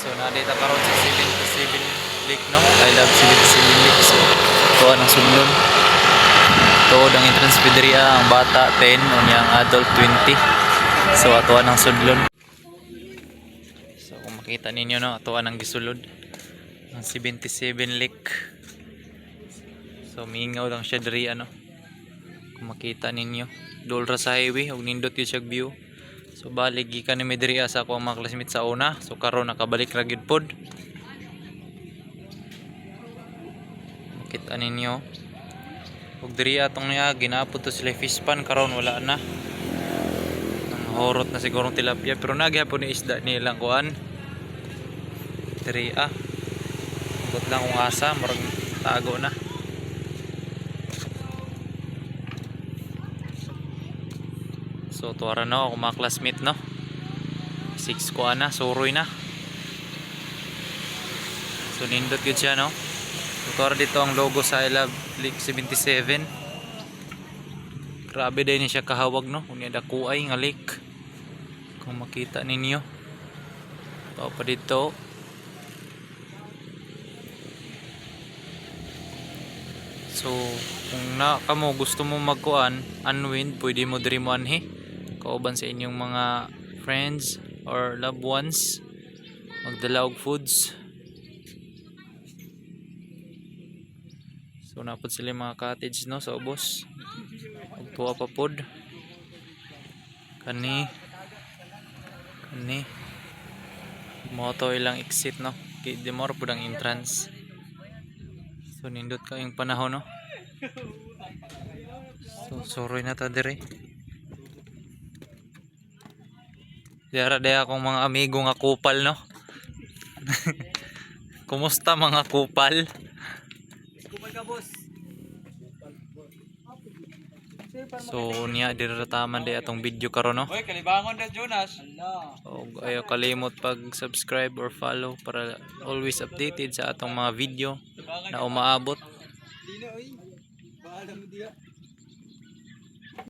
So nadita karon sa 77 Lake no. I love 77 Lake. So tuwa ng sudlon. Tuod ang entrance fee diri ang bata 10 unyang adult 20. So atuan ng sudlon. So kung makita ninyo no, atuan ang gisulod ang 77 Lake. So mingaw lang siya diri ano. Kung makita ninyo, dul ra sa highway ug nindot gyud siya view. So balik gikan ni diri sa ako ang mga classmates sa una. So karon nakabalik ra gyud pod. Makita ninyo. Ug diri atong niya ginapod to sila fish pan karon wala na. Nang horot na sigurong tilapia pero nagyapon ni isda nilang kuan. Diri Gut lang kung asa murag tago na. So tuwara na ako mga classmate no. 6 ko na, suroy na. So nindot yun siya no. So tuwara dito ang logo sa I Love Lake 77. Grabe din siya kahawag no. Kunya dakuay nga lake. Kung makita ninyo. Ito pa dito. So kung na kamo gusto mo magkuan unwind, pwede mo diri mo anhi kauban sa inyong mga friends or loved ones, magdala og foods. So napod sila mga cottage no sa ubos ug tuwa pa pod kani mo to ilang exit no kay di more pud ang entrance. So nindot kayong panahon no. So suroy na ta dire. Dara daya akong mga amigo nga kupal no. Kumusta mga kupal? Kupal ka boss. So niya diri taman day atong video karon no. Oy, kalibangon na Jonas. So ayo kalimot pag-subscribe or follow para always updated sa atong mga video na umaabot. Dili oy. Bahala mo diha.